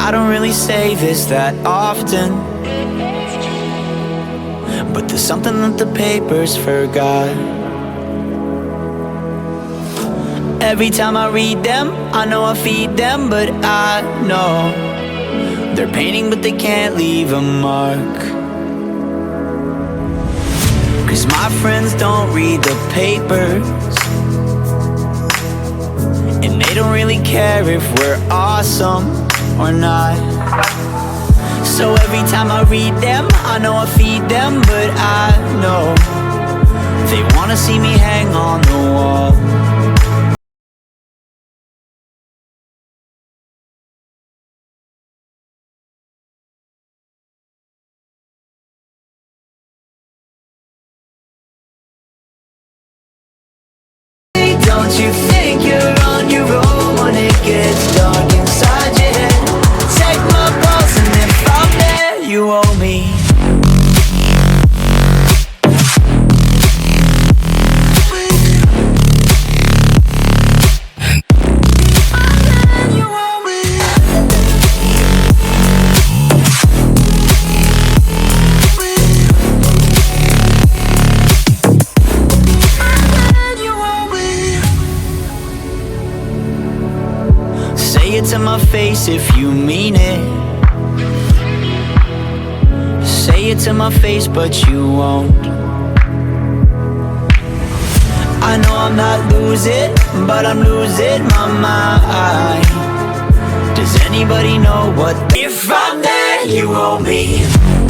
I don't really say this that often, but there's something that the papers forgot. Every time I read them, I know I feed them, but I know they're painting but they can't leave a mark. Cause my friends don't read the papers, and they don't really care if we're awesome or not. So every time I read them, I know I feed them, but I know they wanna see me hang on the wall. Don't you think you're on your own when it gets dark inside your head? Take my pulse and if I'm there, you owe me. Say it to my face if you mean it. Say it to my face but you won't. I know I'm not losing, but I'm losing my mind. Does anybody know what? If I'm there, you owe me.